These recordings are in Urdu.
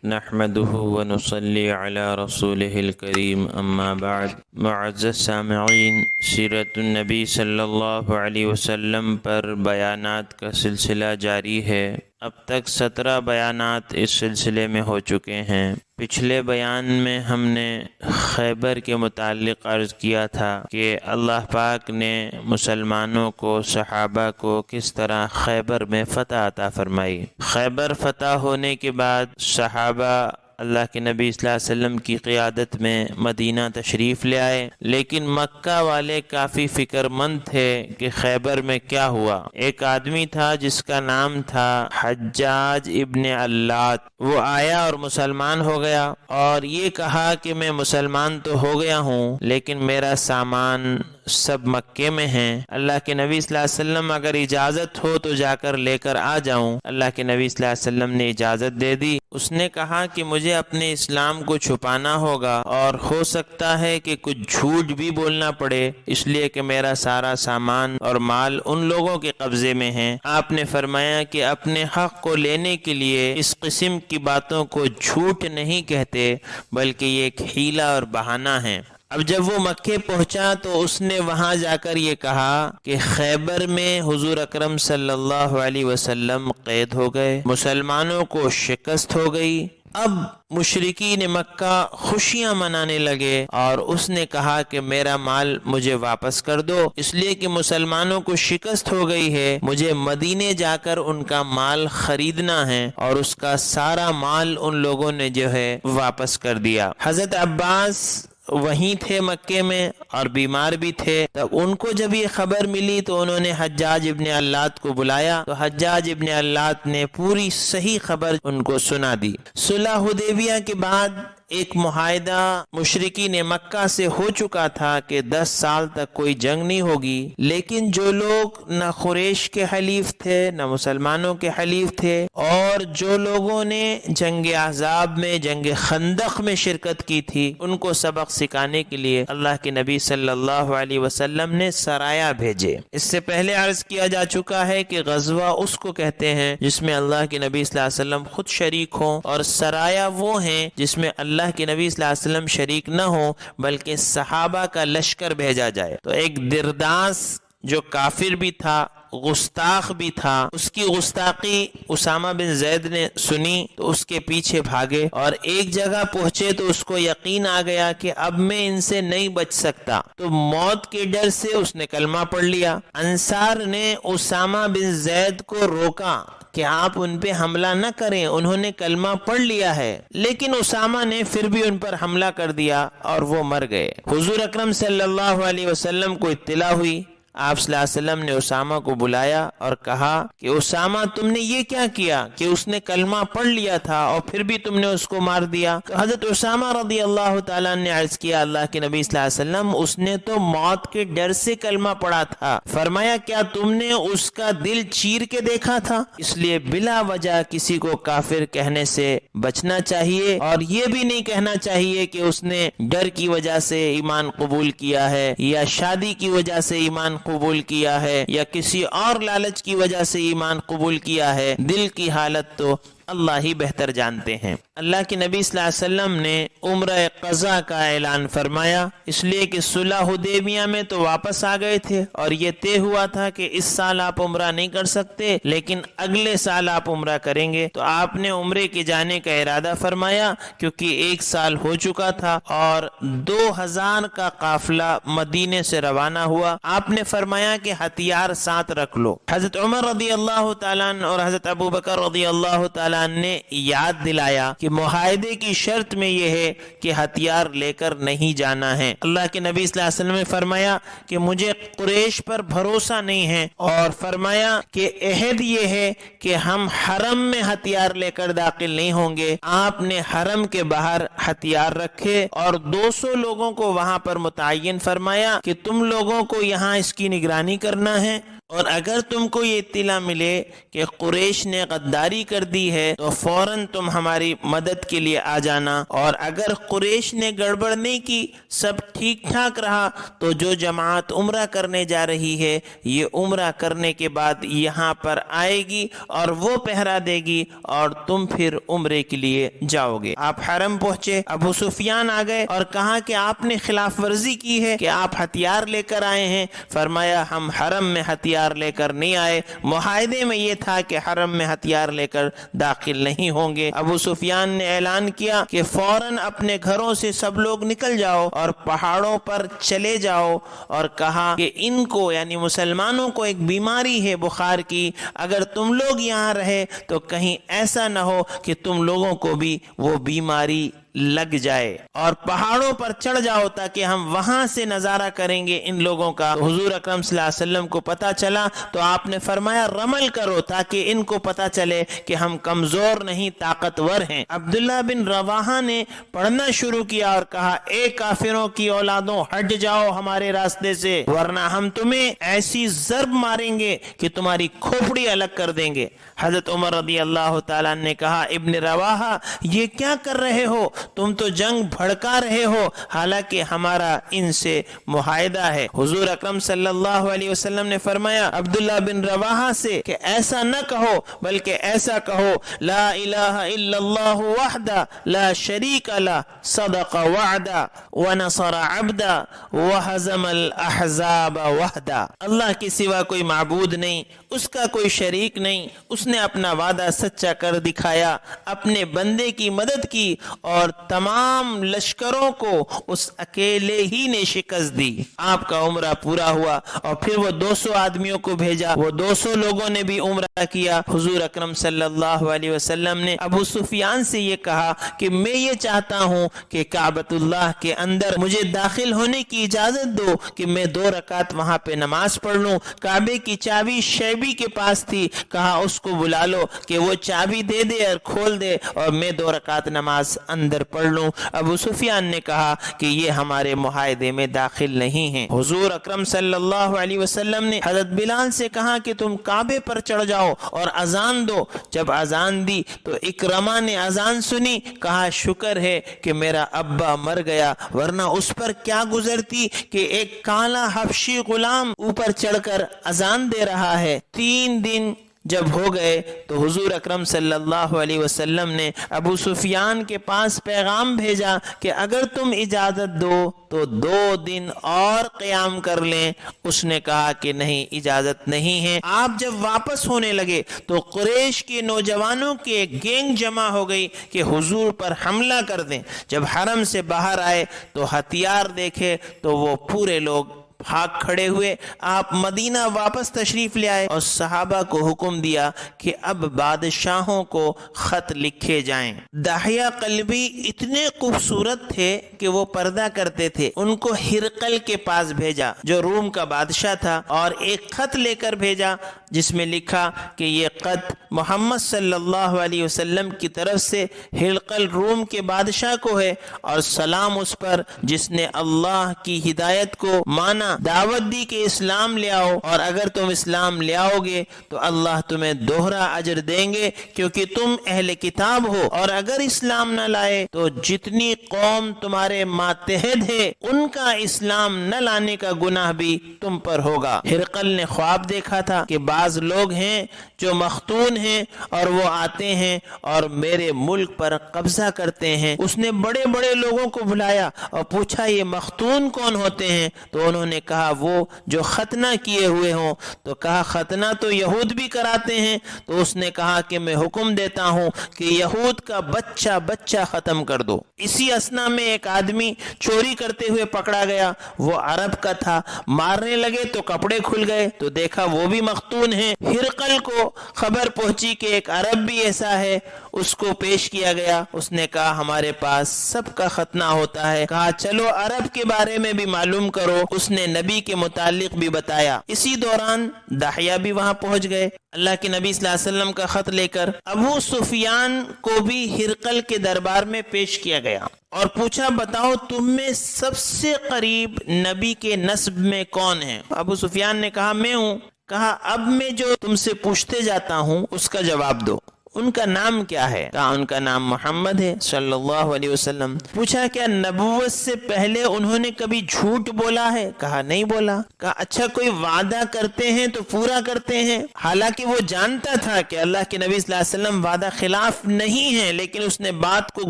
نحمده ونصلي على رسوله الكريم اما بعد۔ معزز سامعین، سیرت النبی صلی اللہ علیہ وسلم پر بیانات کا سلسلہ جاری ہے۔ اب تک 17 بیانات اس سلسلے میں ہو چکے ہیں۔ پچھلے بیان میں ہم نے خیبر کے متعلق عرض کیا تھا کہ اللہ پاک نے مسلمانوں کو، صحابہ کو کس طرح خیبر میں فتح عطا فرمائی۔ خیبر فتح ہونے کے بعد صحابہ اللہ کے نبی صلی اللہ علیہ وسلم کی قیادت میں مدینہ تشریف لے آئے، لیکن مکہ والے کافی فکر مند تھے کہ خیبر میں کیا ہوا۔ ایک آدمی تھا جس کا نام تھا حجاج ابن اللات، وہ آیا اور مسلمان ہو گیا اور یہ کہا کہ میں مسلمان تو ہو گیا ہوں لیکن میرا سامان سب مکے میں ہیں، اللہ کے نبی صلی اللہ علیہ وسلم اگر اجازت ہو تو جا کر لے کر آ جاؤں۔ اللہ کے نبی صلی اللہ علیہ وسلم نے اجازت دے دی۔ اس نے کہا کہ مجھے اپنے اسلام کو چھپانا ہوگا اور ہو سکتا ہے کہ کچھ جھوٹ بھی بولنا پڑے، اس لیے کہ میرا سارا سامان اور مال ان لوگوں کے قبضے میں ہیں۔ آپ نے فرمایا کہ اپنے حق کو لینے کے لیے اس قسم کی باتوں کو جھوٹ نہیں کہتے بلکہ یہ ایک حیلہ اور بہانہ ہے۔ اب جب وہ مکے پہنچا تو اس نے وہاں جا کر یہ کہا کہ خیبر میں حضور اکرم صلی اللہ علیہ وسلم قید ہو گئے، مسلمانوں کو شکست ہو گئی۔ اب مشرکین مکہ خوشیاں منانے لگے اور اس نے کہا کہ میرا مال مجھے واپس کر دو، اس لیے کہ مسلمانوں کو شکست ہو گئی ہے، مجھے مدینے جا کر ان کا مال خریدنا ہے، اور اس کا سارا مال ان لوگوں نے جو ہے واپس کر دیا۔ حضرت عباس وہیں تھے مکے میں اور بیمار بھی تھے، تب ان کو جب یہ خبر ملی تو انہوں نے حجاج ابن اللات کو بلایا، تو حجاج ابن اللات نے پوری صحیح خبر ان کو سنا دی۔ صلح حدیبیہ کے بعد ایک معاہدہ مشرکین مکہ سے ہو چکا تھا کہ 10 سال تک کوئی جنگ نہیں ہوگی، لیکن جو لوگ نہ قریش کے حلیف تھے نہ مسلمانوں کے حلیف تھے، اور جو لوگوں نے جنگ احزاب میں، جنگ خندق میں شرکت کی تھی، ان کو سبق سکھانے کے لیے اللہ کے نبی صلی اللہ علیہ وسلم نے سرایہ بھیجے۔ اس سے پہلے عرض کیا جا چکا ہے کہ غزوہ اس کو کہتے ہیں جس میں اللہ کے نبی صلی اللہ علیہ وسلم خود شریک ہوں، اور سرایہ وہ ہیں جس میں اللہ کہ نبی صلی اللہ علیہ وسلم شریک نہ ہو بلکہ صحابہ کا لشکر بھیجا جائے۔ تو ایک درداس جو کافر بھی تھا، گستاخ بھی تھا، اس کی گستاخی اسامہ بن زید نے سنی تو اس کے پیچھے بھاگے، اور ایک جگہ پہنچے تو اس کو یقین آ گیا کہ اب میں ان سے نہیں بچ سکتا، تو موت کے ڈر سے اس نے کلمہ پڑھ لیا۔ انصار نے اسامہ بن زید کو روکا کہ آپ ان پہ حملہ نہ کریں، انہوں نے کلمہ پڑھ لیا ہے، لیکن اسامہ نے پھر بھی ان پر حملہ کر دیا اور وہ مر گئے۔ حضور اکرم صلی اللہ علیہ وسلم کو اطلاع ہوئی، آپ صلی اللہ علیہ وسلم نے اسامہ کو بلایا اور کہا کہ اسامہ تم نے یہ کیا کیا کہ اس نے کلمہ پڑھ لیا تھا اور پھر بھی تم نے اس کو مار دیا؟ تو حضرت اسامہ رضی اللہ تعالیٰ نے عرض کیا اللہ کے نبی صلی اللہ علیہ وسلم، اس نے تو موت کے ڈر سے کلمہ پڑھا تھا۔ فرمایا کیا تم نے اس کا دل چیر کے دیکھا تھا؟ اس لیے بلا وجہ کسی کو کافر کہنے سے بچنا چاہیے، اور یہ بھی نہیں کہنا چاہیے کہ اس نے ڈر کی وجہ سے ایمان قبول کیا ہے، یا شادی کی وجہ سے ایمان قبول کیا ہے، یا کسی اور لالچ کی وجہ سے ایمان قبول کیا ہے۔ دل کی حالت تو اللہ ہی بہتر جانتے ہیں۔ اللہ کے نبی صلی اللہ علیہ وسلم نے عمرہ قضا کا اعلان فرمایا، اس لیے کہ صلح حدیبیہ میں تو واپس آ گئے تھے اور یہ طے ہوا تھا کہ اس سال آپ عمرہ نہیں کر سکتے لیکن اگلے سال آپ عمرہ کریں گے، تو آپ نے عمرے کے جانے کا ارادہ فرمایا کیونکہ 1 سال ہو چکا تھا، اور 2000 کا قافلہ مدینے سے روانہ ہوا۔ آپ نے فرمایا کہ ہتھیار ساتھ رکھ لو۔ حضرت عمر رضی اللہ تعالیٰ عنہ اور حضرت ابو بکر رضی اللہ تعالیٰ نے یاد دلایا کہ معاہدے کی شرط میں یہ ہے کہ ہتھیار لے کر نہیں جانا ہے۔ اللہ کے نبی صلی اللہ علیہ وسلم نے فرمایا کہ مجھے قریش پر بھروسہ نہیں ہے، اور فرمایا کہ عہد یہ ہے کہ ہم حرم میں ہتھیار لے کر داخل نہیں ہوں گے۔ آپ نے حرم کے باہر ہتھیار رکھے اور 200 لوگوں کو وہاں پر متعین فرمایا کہ تم لوگوں کو یہاں اس کی نگرانی کرنا ہے، اور اگر تم کو یہ اطلاع ملے کہ قریش نے غداری کر دی ہے تو فوراً تم ہماری مدد کے لیے آ جانا، اور اگر قریش نے گڑبڑ نہیں کی، سب ٹھیک ٹھاک رہا، تو جو جماعت عمرہ کرنے جا رہی ہے یہ عمرہ کرنے کے بعد یہاں پر آئے گی اور وہ پہرا دے گی اور تم پھر عمرے کے لیے جاؤ گے۔ آپ حرم پہنچے، ابو سفیان آ گئے اور کہا کہ آپ نے خلاف ورزی کی ہے کہ آپ ہتھیار لے کر آئے ہیں۔ فرمایا ہم حرم میں ہتھیار لے کر نہیں آئے، معاہدے میں یہ تھا کہ حرم میں ہتھیار لے کر داخل نہیں ہوں گے۔ ابو سفیان نے اعلان کیا کہ فوراً اپنے گھروں سے سب لوگ نکل جاؤ اور پہاڑوں پر چلے جاؤ، اور کہا کہ ان کو یعنی مسلمانوں کو ایک بیماری ہے بخار کی، اگر تم لوگ یہاں رہے تو کہیں ایسا نہ ہو کہ تم لوگوں کو بھی وہ بیماری لگ جائے، اور پہاڑوں پر چڑھ جاؤ تاکہ ہم وہاں سے نظارہ کریں گے ان لوگوں کا۔ حضور اکرم صلی اللہ علیہ وسلم کو پتا چلا تو آپ نے فرمایا رمل کرو تاکہ ان کو پتا چلے کہ ہم کمزور نہیں طاقتور ہیں۔ عبداللہ بن رواحہ نے پڑھنا شروع کیا اور کہا اے کافروں کی اولادوں، ہٹ جاؤ ہمارے راستے سے ورنہ ہم تمہیں ایسی ضرب ماریں گے کہ تمہاری کھوپڑی الگ کر دیں گے۔ حضرت عمر رضی اللہ تعالیٰ نے کہا ابن رواحہ یہ کیا کر رہے ہو؟ تم تو جنگ بھڑکا رہے ہو، حالانکہ ہمارا ان سے معاہدہ ہے۔ حضور اکرم صلی اللہ علیہ وسلم نے فرمایا عبداللہ بن رواحہ سے کہ ایسا نہ کہو بلکہ ایسا کہو لا الہ الا اللہ وحدہ لا شریک لہ صدق وعدہ ونصر عبدہ وہزم الاحزاب وحدہ۔ اللہ کے سوا کوئی معبود نہیں، اس کا کوئی شریک نہیں، اس نے اپنا وعدہ سچا کر دکھایا، اپنے بندے کی مدد کی اور تمام لشکروں کو اس اکیلے ہی نے شکست دی۔ آپ کا عمرہ پورا ہوا اور پھر وہ 200 آدمیوں کو بھیجا، وہ 200 لوگوں نے بھی عمرہ کیا۔ حضور اکرم صلی اللہ علیہ وسلم نے ابو سفیان سے یہ کہا کہ میں یہ چاہتا ہوں کہ کعبۃ اللہ کے اندر مجھے داخل ہونے کی اجازت دو کہ میں 2 رکعت وہاں پہ نماز پڑھ لوں۔ کعبے کی چابی شیبی کے پاس تھی، کہا اس کو بلا لو کہ وہ چابی دے دے اور کھول دے اور میں 2 رکعت نماز اندر پڑھ لوں۔ ابو سفیان نے کہا کہ یہ ہمارے معاہدے میں داخل نہیں ہیں۔ حضور اکرم صلی اللہ علیہ وسلم نے حضرت بلال سے کہا کہ تم کعبے پر چڑھ جاؤ اور اذان دو۔ جب اذان دی تو اکرمہ نے اذان سنی، کہا شکر ہے کہ میرا ابا مر گیا، ورنہ اس پر کیا گزرتی کہ ایک کالا حبشی غلام اوپر چڑھ کر اذان دے رہا ہے۔ 3 دن جب ہو گئے تو حضور اکرم صلی اللہ علیہ وسلم نے ابو سفیان کے پاس پیغام بھیجا کہ اگر تم اجازت دو تو 2 دن اور قیام کر لیں۔ اس نے کہا کہ نہیں، اجازت نہیں ہے۔ آپ جب واپس ہونے لگے تو قریش کے نوجوانوں کی ایک گینگ جمع ہو گئی کہ حضور پر حملہ کر دیں۔ جب حرم سے باہر آئے تو ہتھیار دیکھے تو وہ پورے لوگ بھاگ کھڑے ہوئے۔ آپ مدینہ واپس تشریف لے آئے اور صحابہ کو حکم دیا کہ اب بادشاہوں کو خط لکھے جائیں۔ داہیہ قلبی اتنے خوبصورت تھے کہ وہ پردہ کرتے تھے۔ ان کو ہرقل کے پاس بھیجا جو روم کا بادشاہ تھا، اور ایک خط لے کر بھیجا جس میں لکھا کہ یہ خط محمد صلی اللہ علیہ وسلم کی طرف سے ہرقل روم کے بادشاہ کو ہے، اور سلام اس پر جس نے اللہ کی ہدایت کو مانا، دعوت دی کہ اسلام لے آؤ، اور اگر تم اسلام لے آؤ گے تو اللہ تمہیں دوہرا اجر دیں گے کیونکہ تم اہل کتاب ہو، اور اگر اسلام نہ لائے تو جتنی قوم تمہارے ماتحت ہے ان کا اسلام نہ لانے کا گناہ بھی تم پر ہوگا۔ ہرقل نے خواب دیکھا تھا کہ بعض لوگ ہیں جو مختون ہیں اور وہ آتے ہیں اور میرے ملک پر قبضہ کرتے ہیں۔ اس نے بڑے بڑے لوگوں کو بلایا اور پوچھا یہ مختون کون ہوتے ہیں؟ تو انہوں نے کہا وہ جو ختنہ کیے ہوئے ہوں۔ تو کہا ختنہ تو یہود بھی کراتے ہیں۔ تو اس نے کہا کہ میں حکم دیتا ہوں کہ یہود کا بچہ بچہ ختم کر دو۔ اسی اثنا میں ایک آدمی چوری کرتے ہوئے پکڑا گیا، وہ عرب کا تھا، مارنے لگے تو کپڑے کھل گئے تو دیکھا وہ بھی مختون ہیں۔ ہرقل کو خبر پہنچی کہ ایک عرب بھی ایسا ہے، اس کو پیش کیا گیا۔ اس نے کہا ہمارے پاس سب کا ختنہ ہوتا ہے۔ کہا چلو عرب کے بارے میں بھی معلوم کرو۔ اس نے نبی کے متعلق بھی بتایا۔ اسی دوران داہیہ بھی وہاں پہنچ گئے اللہ کے نبی صلی اللہ علیہ وسلم کا خط لے کر۔ ابو سفیان کو بھی ہرقل کے دربار میں پیش کیا گیا اور پوچھا بتاؤ تم میں سب سے قریب نبی کے نسب میں کون ہے؟ ابو سفیان نے کہا میں ہوں۔ کہا اب میں جو تم سے پوچھتے جاتا ہوں اس کا جواب دو۔ ان کا نام کیا ہے؟ کہا ان کا نام محمد ہے صلی اللہ علیہ وسلم۔ پوچھا کیا نبوت سے پہلے انہوں نے کبھی جھوٹ بولا ہے؟ کہا نہیں بولا۔ کہا اچھا کوئی وعدہ کرتے ہیں تو پورا کرتے ہیں؟ حالانکہ وہ جانتا تھا کہ اللہ کے نبی صلی اللہ علیہ وسلم وعدہ خلاف نہیں ہیں، لیکن اس نے بات کو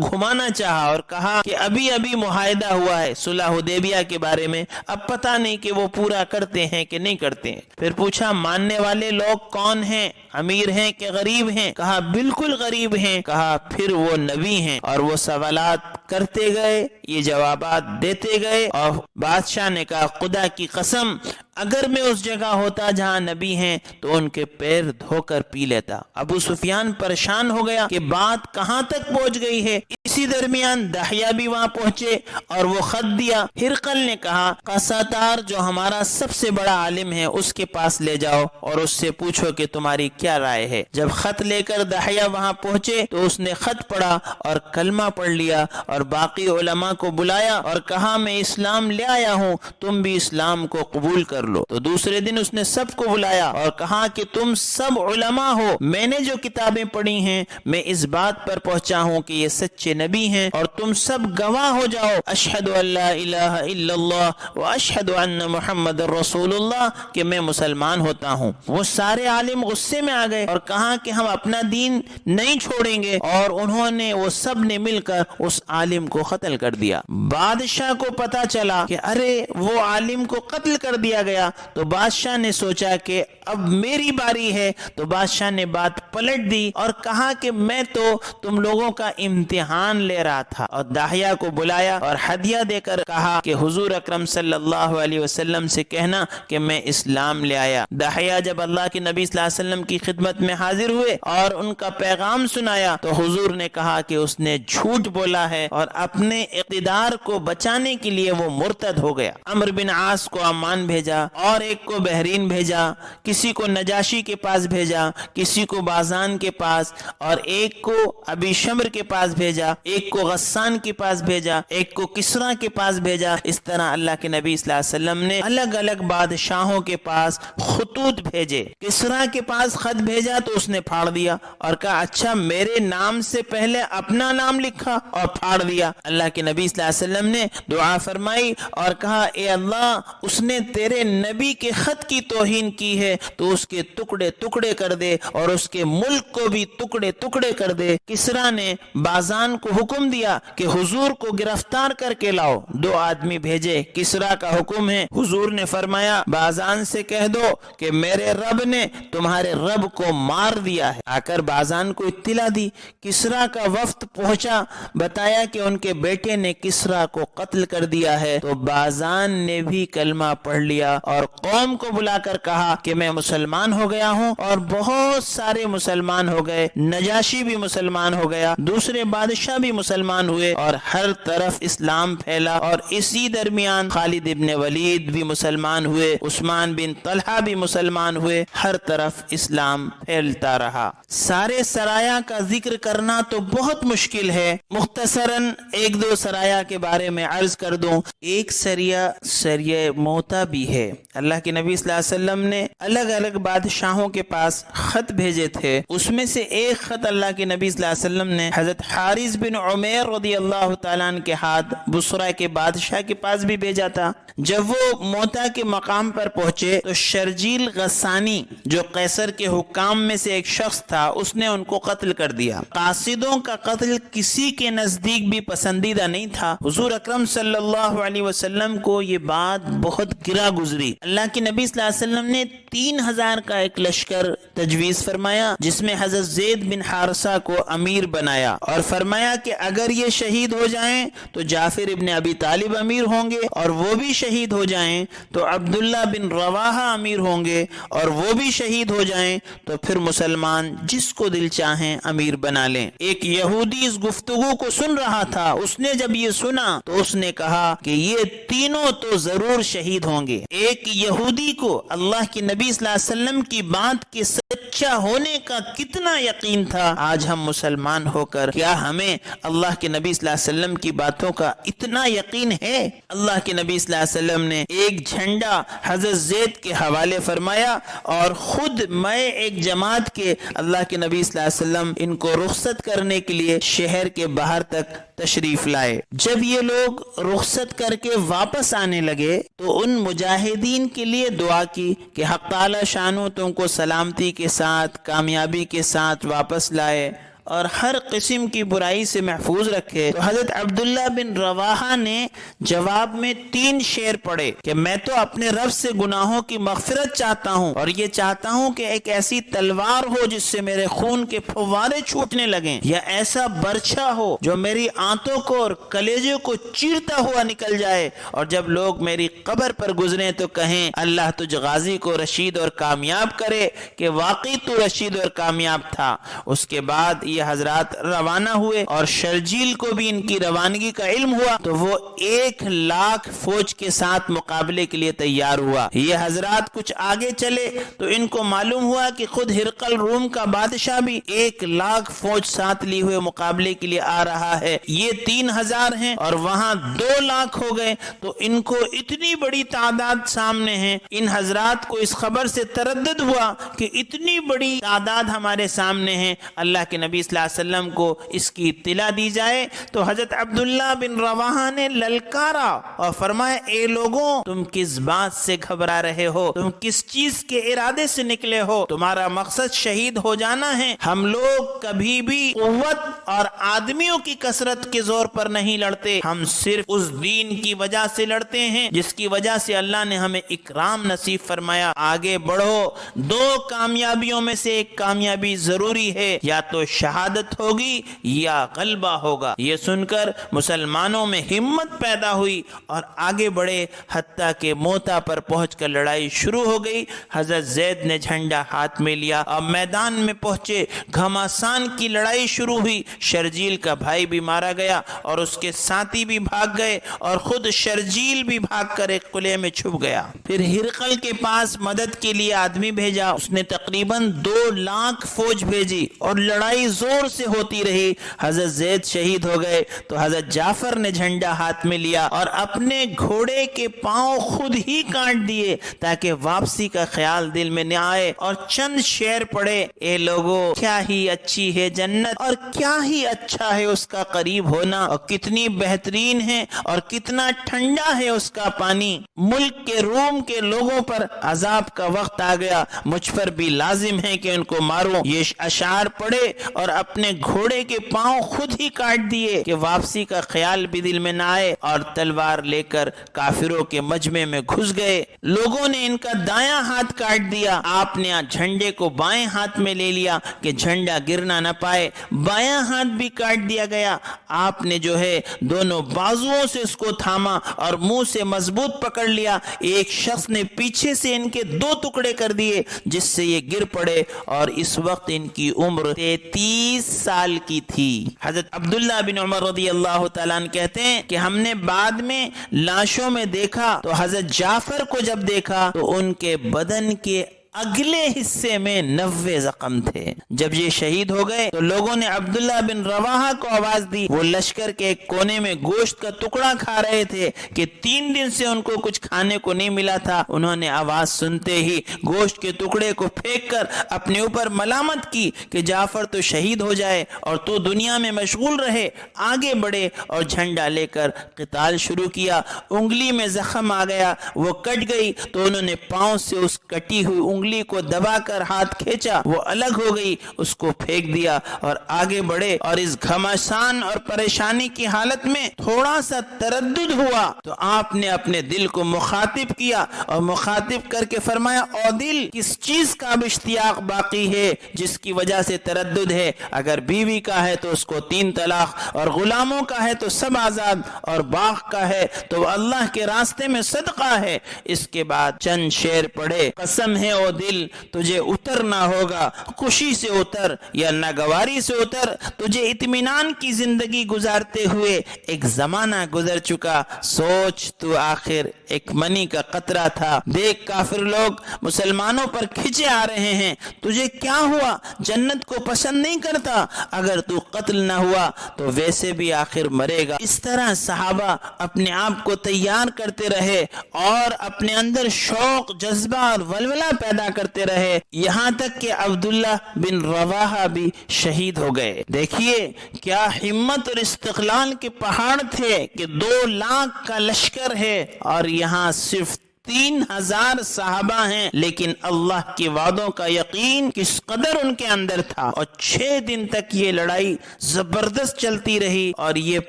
گھمانا چاہا اور کہا کہ ابھی ابھی معاہدہ ہوا ہے صلح حدیبیہ کے بارے میں، اب پتہ نہیں کہ وہ پورا کرتے ہیں کہ نہیں کرتے ہیں۔ پھر پوچھا ماننے والے لوگ کون ہیں، امیر ہیں کہ غریب ہیں؟ کہا بالکل غریب ہیں۔ کہا پھر وہ نبی ہیں، اور وہ سوالات کرتے گئے، یہ جوابات دیتے گئے، اور بادشاہ نے کہا خدا کی قسم اگر میں اس جگہ ہوتا جہاں نبی ہیں تو ان کے پیر دھو کر پی لیتا۔ ابو سفیان پریشان ہو گیا کہ بات کہاں تک پہنچ گئی ہے۔ اسی درمیان دحیہ بھی وہاں پہنچے اور وہ خط دیا۔ ہرقل نے کہا قسطار جو ہمارا سب سے بڑا عالم ہے اس کے پاس لے جاؤ اور اس سے پوچھو کہ تمہاری کیا رائے ہے۔ جب خط لے کر دحیہ وہاں پہنچے تو اس نے خط پڑھا اور کلمہ پڑھ لیا، اور باقی علماء کو بلایا اور کہا میں اسلام لے آیا ہوں، تم بھی اسلام کو قبول کر لو۔ تو دوسرے دن اس نے سب کو بلایا اور کہا کہ تم سب علماء ہو، میں نے جو کتابیں پڑھی ہیں میں اس بات پر پہنچا ہوں کہ یہ سچے نبی ہیں، اور تم سب گواہ ہو جاؤ اشہد ان لا الہ الا اللہ و اشہد ان محمد رسول اللہ کہ میں مسلمان ہوتا ہوں۔ وہ سارے عالم غصے میں آ گئے اور کہا کہ ہم اپنا دین نہیں چھوڑیں گے، اور وہ سب نے مل کر اس عالم کو قتل کر دیا۔ بادشاہ کو پتا چلا کہ ارے وہ عالم کو قتل کر دیا گیا، تو بادشاہ نے سوچا کہ اب میری باری ہے، تو بادشاہ نے بات پلٹ دی اور کہا کہ میں تو تم لوگوں کا امتحان لے رہا تھا، اور داہیہ کو بلایا اور ہدیہ دے کر کہا کہ حضور اکرم صلی اللہ علیہ وسلم سے کہنا کہ میں اسلام لے آیا۔ داہیہ جب اللہ کے نبی صلی اللہ علیہ وسلم کی خدمت میں حاضر ہوئے اور ان کا پیغام سنایا تو حضور نے کہا کہ اس نے جھوٹ بولا ہے اور اپنے اقتدار کو بچانے کے لیے وہ مرتد ہو گیا۔ عمرو بن عاص کو عمان بھیجا، اور ایک کو بحرین بھیجا، کسی کو نجاشی کے پاس بھیجا، کسی کو بازان کے پاس، اور ایک کو ابی شمر کے پاس بھیجا، ایک کو غسان کے پاس بھیجا، ایک کو کسرا کے پاس بھیجا۔ اس طرح اللہ کے نبی صلی اللہ علیہ وسلم نے الگ الگ بادشاہوں کے پاس خطوط بھیجے۔ کسرا کے پاس خط بھیجا تو اس نے پھاڑ دیا اور کہا اچھا میرے نام سے پہلے اپنا نام لکھا، اور پھاڑ دیا۔ اللہ کے نبی صلی اللہ علیہ وسلم نے دعا فرمائی اور کہا اے اللہ اس نے تیرے نبی کے خط کی توہین کی ہے تو اس کے ٹکڑے ٹکڑے کر دے، اور اس کے ملک کو بھی ٹکڑے ٹکڑے کر دے۔ کسرا نے بازان کو حکم دیا کہ حضور کو گرفتار کر کے لاؤ۔ 2 آدمی بھیجے، کسرا کا حکم ہے، حضور نے فرمایا بازان سے کہہ دو کہ میرے رب نے تمہارے رب کو مار دیا ہے۔ آ کر بازان کو اطلاع دی، کسرا کا وفد پہنچا، بتایا کہ ان کے بیٹے نے کسرا کو قتل کر دیا ہے، تو بازان نے بھی کلمہ پڑھ لیا اور قوم کو بلا کر کہا کہ میں مسلمان ہو گیا ہوں، اور بہت سارے مسلمان ہو گئے، نجاشی بھی مسلمان ہو گیا، دوسرے بادشاہ بھی مسلمان ہوئے، اور ہر طرف اسلام پھیلا۔ اور اسی درمیان خالد ابن ولید بھی مسلمان ہوئے، عثمان بن طلحہ بھی مسلمان ہوئے، ہر طرف اسلام پھیلتا رہا۔ سارے سرایا کا ذکر کرنا تو بہت مشکل ہے، مختصراً 1-2 سرایا کے بارے میں عرض کر دوں۔ ایک سریہ موتا بھی ہے۔ اللہ کے نبی صلی اللہ علیہ وسلم نے الگ الگ بادشاہوں کے پاس خط بھیجے تھے، اس میں سے ایک خط اللہ کے نبی صلی اللہ علیہ وسلم نے حضرت حارث بن عمیر رضی اللہ تعالیٰ عنہ کے ہاتھ بصرہ کے بادشاہ کے پاس بھی بھیجا تھا۔ جب وہ موتا کے مقام پر پہنچے تو شرجیل غسانی جو قیصر کے حکام میں سے ایک شخص تھا اس نے ان کو قتل کر دیا۔ قاصدوں کا قتل کسی کے نزدیک بھی پسندیدہ نہیں تھا۔ حضور اکرم صلی اللہ علیہ وسلم کو یہ بات بہت گرا گزری۔ اللہ کے نبی صلی اللہ علیہ وسلم نے 3000 کا ایک لشکر تجویز فرمایا جس میں حضرت زید بن حارثہ کو امیر بنایا، اور فرمایا کہ اگر یہ شہید ہو جائیں تو جعفر ابن ابی طالب امیر ہوں گے، اور وہ بھی شہید ہو جائیں تو عبداللہ بن رواحہ امیر ہوں گے، اور وہ بھی شہید ہو جائیں تو پھر مسلمان جس کو دل چاہیں امیر بنا لیں۔ ایک یہودی اس گفتگو کو سن رہا تھا، اس نے جب یہ سنا تو اس نے کہا کہ یہ تینوں تو ضرور شہید ہوں گے۔ ایک یہودی کو اللہ کے نبی صلی اللہ علیہ وسلم کی بات کے سچے بچہ ہونے کا کتنا یقین تھا، آج ہم مسلمان ہو کر کیا ہمیں اللہ کے نبی صلی اللہ علیہ وسلم کی باتوں کا اتنا یقین ہے؟ اللہ کے نبی صلی اللہ علیہ وسلم نے ایک جھنڈا حضرت زید کے حوالے فرمایا اور خود میں ایک جماعت کے اللہ کے نبی صلی اللہ علیہ وسلم ان کو رخصت کرنے کے لیے شہر کے باہر تک تشریف لائے۔ جب یہ لوگ رخصت کر کے واپس آنے لگے تو ان مجاہدین کے لیے دعا کی کہ حق تعالی شانو تم کو سلامتی کے ساتھ کامیابی کے ساتھ واپس لائے اور ہر قسم کی برائی سے محفوظ رکھے۔ تو حضرت عبداللہ بن رواحہ نے جواب میں 3 شعر پڑھے کہ میں تو اپنے رب سے گناہوں کی مغفرت چاہتا ہوں اور یہ چاہتا ہوں کہ ایک ایسی تلوار ہو جس سے میرے خون کے پھوارے چھوٹنے لگیں، یا ایسا برچھا ہو جو میری آنتوں کو اور کلیجے کو چیرتا ہوا نکل جائے، اور جب لوگ میری قبر پر گزریں تو کہیں اللہ تجھ غازی کو رشید اور کامیاب کرے کہ واقعی تو رشید اور کامیاب تھا۔ اس کے بعد یہ حضرات روانہ ہوئے اور شرجیل کو بھی ان کی روانگی کا علم ہوا تو وہ 1,00,000 فوج کے ساتھ مقابلے کے لیے تیار ہوا۔ یہ حضرات کچھ آگے چلے تو ان کو معلوم ہوا کہ خود ہرقل روم کا بادشاہ بھی 1,00,000 فوج ساتھ لی ہوئے مقابلے کے لیے آ رہا ہے، یہ 3,000 ہیں اور وہاں 2,00,000 ہو گئے، تو ان کو اتنی بڑی تعداد سامنے ہے۔ ان حضرات کو اس خبر سے تردد ہوا کہ اتنی بڑی تعداد ہمارے سامنے ہے، اللہ کے نبی صلی اللہ علیہ وسلم کو اس کی اطلاع دی جائے۔ تو حضرت عبداللہ بن رواحہ نے للکارا اور فرمایا اے لوگوں، تم کس بات سے گھبرا رہے ہو؟ تم کس چیز کے ارادے سے نکلے ہو؟ تمہارا مقصد شہید ہو جانا ہے۔ ہم لوگ کبھی بھی قوت اور آدمیوں کی کثرت کے زور پر نہیں لڑتے، ہم صرف اس دین کی وجہ سے لڑتے ہیں جس کی وجہ سے اللہ نے ہمیں اکرام نصیب فرمایا۔ آگے بڑھو، 2 کامیابیوں میں سے ایک کامیابی ضروری ہے، یا تو شہادت ہوگی یا غلبہ ہوگا۔ یہ سن کر مسلمانوں میں ہمت پیدا ہوئی اور آگے بڑھے، حتیٰ کہ موتا پر پہنچ کر لڑائی شروع ہو گئی۔ حضرت زید نے جھنڈا ہاتھ میں لیا اور میدان میں پہنچے، گھماسان کی لڑائی شروع ہوئی۔ شرجیل کا بھائی بھی مارا گیا اور اس کے ساتھی بھی بھاگ گئے اور خود شرجیل بھی بھاگ کر ایک قلعے میں چھپ گیا۔ پھر ہرقل کے پاس مدد کے لیے آدمی بھیجا، اس نے تقریباً 2,00,000 فوج بھیجی اور لڑائی زور سے ہوتی رہی۔ حضرت زید شہید ہو گئے تو حضرت جعفر نے جھنڈا ہاتھ میں لیا اور اپنے گھوڑے کے پاؤں خود ہی کاٹ دیے تاکہ واپسی کا خیال دل میں نہ آئے، اور چند شعر پڑھے، اے لوگو کیا ہی اچھی ہے جنت اور کیا ہی اچھا ہے اس کا قریب ہونا، اور کتنی بہترین ہے اور کتنا ٹھنڈا ہے اس کا پانی۔ ملک کے روم کے لوگوں پر عذاب کا وقت آ گیا، مجھ پر بھی لازم ہے کہ ان کو ماروں۔ یہ اشعار پڑھے اور اپنے گھوڑے کے پاؤں خود ہی کاٹ دیے کہ واپسی کا خیال بھی دل میں نہ آئے، اور تلوار لے کر کافروں کے مجمع میں گھس گئے۔ لوگوں نے ان کا دایاں ہاتھ کاٹ دیا، آپ نے جھنڈے کو بائیں ہاتھ میں لے لیا کہ جھنڈا گرنا نہ پائے، بایاں ہاتھ بھی کاٹ دیا گیا۔ آپ نے جو ہے دونوں بازوؤں سے اس کو تھاما اور منہ سے مضبوط پکڑ لیا۔ ایک شخص نے پیچھے سے ان کے 2 ٹکڑے کر دیے جس سے یہ گر پڑے، اور اس وقت ان کی عمر 33 سال کی تھی۔ حضرت عبداللہ بن عمر رضی اللہ تعالیٰ عنہ کہتے ہیں کہ ہم نے بعد میں لاشوں میں دیکھا تو حضرت جعفر کو جب دیکھا تو ان کے بدن کے اگلے حصے میں 90 زخم تھے۔ جب یہ شہید ہو گئے تو لوگوں نے عبداللہ بن رواحہ کو آواز دی، وہ لشکر کے ایک کونے میں گوشت کا ٹکڑا کھا رہے تھے کہ 3 دن سے ان کو کچھ کھانے کو نہیں ملا تھا۔ انہوں نے آواز سنتے ہی گوشت کے ٹکڑے کو پھینک کر اپنے اوپر ملامت کی کہ جعفر تو شہید ہو جائے اور تو دنیا میں مشغول رہے۔ آگے بڑھے اور جھنڈا لے کر قتال شروع کیا۔ انگلی میں زخم آ گیا، وہ کٹ گئی تو انہوں نے پاؤں سے اس کٹی ہوئی انگلی کو دبا کر ہاتھ کھینچا، وہ الگ ہو گئی، اس کو پھینک دیا اور آگے بڑھے۔ اور اس گھمسان اور پریشانی کی حالت میں تھوڑا سا تردد ہوا تو آپ نے اپنے دل کو مخاطب کیا اور مخاطب کر کے فرمایا، او دل، کس چیز کا اب اشتیاق باقی ہے جس کی وجہ سے تردد ہے؟ اگر بیوی کا ہے تو اس کو 3 طلاق، اور غلاموں کا ہے تو سب آزاد، اور باغ کا ہے تو اللہ کے راستے میں صدقہ ہے۔ اس کے بعد چند شعر پڑھے، قسم ہے او دل تجھے اترنا ہوگا، خوشی سے اتر یا ناگواری سے اتر، تجھے اطمینان کی زندگی گزارتے ہوئے ایک زمانہ گزر چکا، سوچ تو آخر ایک منی کا قطرہ تھا، دیکھ کافر لوگ مسلمانوں پر کھچے آ رہے ہیں، تجھے کیا ہوا؟ جنت کو پسند نہیں کرتا؟ اگر تو قتل نہ ہوا تو ویسے بھی آخر مرے گا۔ اس طرح صحابہ اپنے آپ کو تیار کرتے رہے اور اپنے اندر شوق، جذبہ اور ولولہ پیدا کرتے رہے، یہاں تک کہ عبداللہ بن رواحہ بھی شہید ہو گئے۔ دیکھیے کیا ہمت اور استقلال کے پہاڑ تھے کہ 2 لاکھ کا لشکر ہے اور یہاں صرف 3000 صحابہ ہیں، لیکن اللہ کے وعدوں کا یقین کس قدر ان کے اندر تھا، اور 6 دن تک یہ لڑائی زبردست چلتی رہی، اور یہ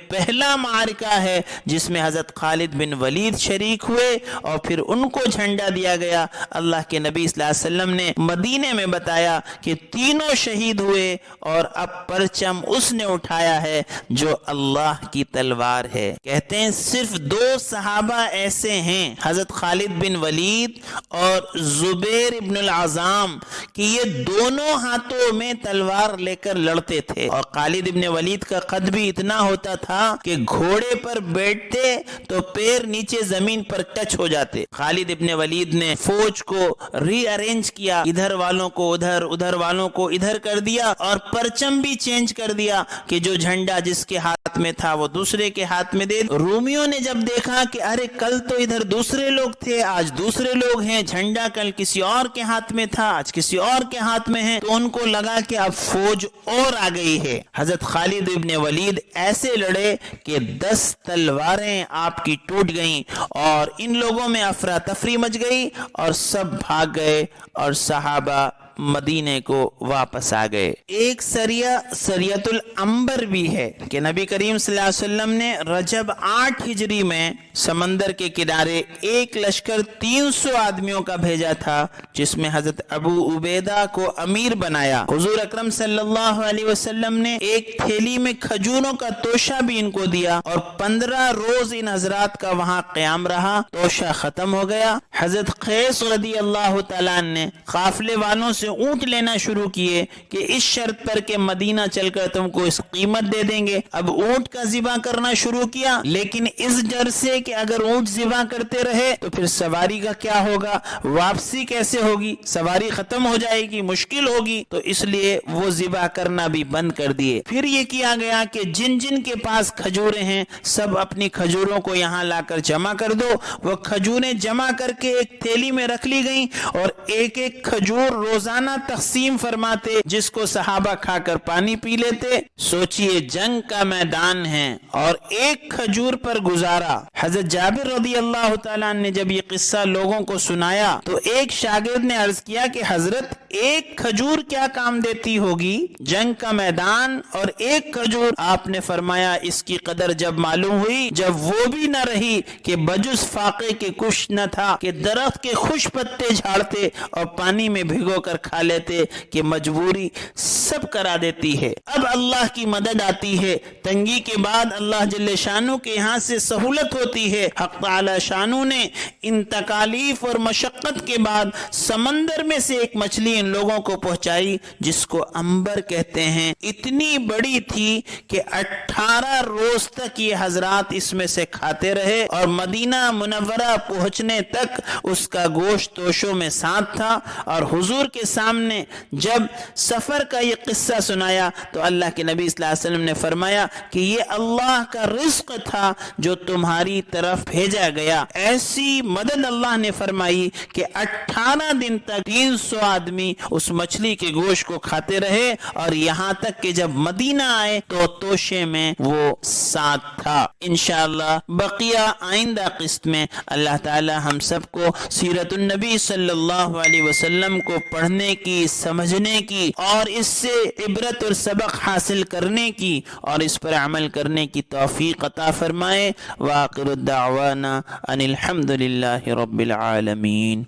پہلا معرکہ ہے جس میں حضرت خالد بن ولید شریک ہوئے اور پھر ان کو جھنڈا دیا گیا۔ اللہ کے نبی صلی اللہ علیہ وسلم نے مدینے میں بتایا کہ تینوں شہید ہوئے اور اب پرچم اس نے اٹھایا ہے جو اللہ کی تلوار ہے۔ کہتے ہیں صرف 2 صحابہ ایسے ہیں، حضرت خالد بن ولید اور زبیر ابن العظام، کہ یہ دونوں ہاتھوں میں تلوار لے کر لڑتے تھے، اور خالد ابن ولید کا قد بھی اتنا ہوتا تھا کہ گھوڑے پر بیٹھتے تو پیر نیچے زمین پر ٹچ ہو جاتے۔ خالد ابن ولید نے فوج کو ری ارینج کیا، ادھر والوں کو ادھر، ادھر والوں کو ادھر کر دیا، اور پرچم بھی چینج کر دیا کہ جو جھنڈا جس کے ہاتھ میں تھا وہ دوسرے کے ہاتھ میں دے۔ رومیوں نے جب دیکھا کہ ارے کل تو ادھر دوسرے لوگ تھے، آج دوسرے لوگ ہیں، جھنڈا کل کسی اور کے ہاتھ میں تھا آج کسی اور کے ہاتھ میں ہے، تو ان کو لگا کہ اب فوج اور آ گئی ہے۔ حضرت خالد ابن ولید ایسے لڑے کہ 10 تلواریں آپ کی ٹوٹ گئیں، اور ان لوگوں میں افراتفری مچ گئی اور سب بھاگ گئے، اور صحابہ مدینے کو واپس آ گئے۔ ایک سریۃ العنبر بھی ہے کہ نبی کریم صلی اللہ علیہ وسلم نے رجب 8 ہجری میں سمندر کے کنارے ایک لشکر 300 آدمیوں کا بھیجا تھا، جس میں حضرت ابو عبیدہ کو امیر بنایا۔ حضور اکرم صلی اللہ علیہ وسلم نے ایک تھیلی میں کھجوروں کا توشہ بھی ان کو دیا، اور 15 روز ان حضرات کا وہاں قیام رہا۔ توشہ ختم ہو گیا، حضرت قیس رضی اللہ تعالیٰ نے قافلے والوں سے اونٹ لینا شروع کیے کہ اس شرط پر کہ مدینہ چل کر تم کو اس قیمت دے دیں گے۔ اب اونٹ کا ذبح کرنا شروع کیا، لیکن اس ڈر سے کہ اگر اونٹ ذبح کرتے رہے تو پھر سواری کا کیا ہوگا، واپسی کیسے ہوگی، سواری ختم ہو جائے گی، مشکل ہوگی، تو اس لیے وہ ذبح کرنا بھی بند کر دیے۔ پھر یہ کیا گیا کہ جن جن کے پاس کھجوریں ہیں سب اپنی کھجوروں کو یہاں لا کر جمع کر دو۔ وہ کھجوریں جمع کر کے ایک تھیلی میں رکھ لی گئیں، اور ایک ایک کھجور روزانہ تقسیم فرماتے، جس کو صحابہ کھا کر پانی پی لیتے۔ سوچئے جنگ کا میدان ہے اور ایک کھجور پر گزارا۔ حضرت جابر رضی اللہ تعالیٰ نے جب یہ قصہ لوگوں کو سنایا تو ایک شاگرد نے عرض کیا کہ حضرت ایک کھجور کیا کام دیتی ہوگی، جنگ کا میدان اور ایک کھجور؟ آپ نے فرمایا اس کی قدر جب معلوم ہوئی، جب وہ بھی نہ رہی کہ بجز فاقے کے کچھ نہ تھا، کہ درخت کے خوش پتے جھاڑتے اور پانی میں بھگو کر کھا لیتے، کہ مجبوری سب کرا دیتی ہے۔ اب اللہ کی مدد آتی ہے، تنگی کے بعد اللہ جل شانو کے یہاں سے سہولت ہوتی ہے۔ حق تعالی شانو نے ان تکالیف اور مشقت کے بعد سمندر میں سے ایک مچھلی ان لوگوں کو پہنچائی جس کو عنبر کہتے ہیں۔ اتنی بڑی تھی کہ 18 روز تک یہ حضرات اس میں سے کھاتے رہے، اور مدینہ منورہ پہنچنے تک اس کا گوشت توشوں میں ساتھ تھا۔ اور حضور کے سامنے جب سفر کا یہ قصہ سنایا تو اللہ کے نبی صلی اللہ علیہ وسلم نے فرمایا کہ یہ اللہ کا رزق تھا جو تمہاری طرف بھیجا گیا۔ ایسی مدد اللہ نے فرمائی کہ 18 دن تک 300 آدمی اس مچھلی کے گوشت کو کھاتے رہے، اور یہاں تک کہ جب مدینہ آئے تو توشے میں وہ ساتھ تھا۔ انشاءاللہ بقیہ آئندہ قسط میں اللہ تعالی ہم سب کو سیرت النبی صلی اللہ علیہ وسلم کو پڑھنے کی، سمجھنے کی، اور اس سے عبرت اور سبق حاصل کرنے کی اور اس پر عمل کرنے کی توفیق عطا فرمائے۔ وآخر الدعوانا ان الحمد للہ رب العالمین۔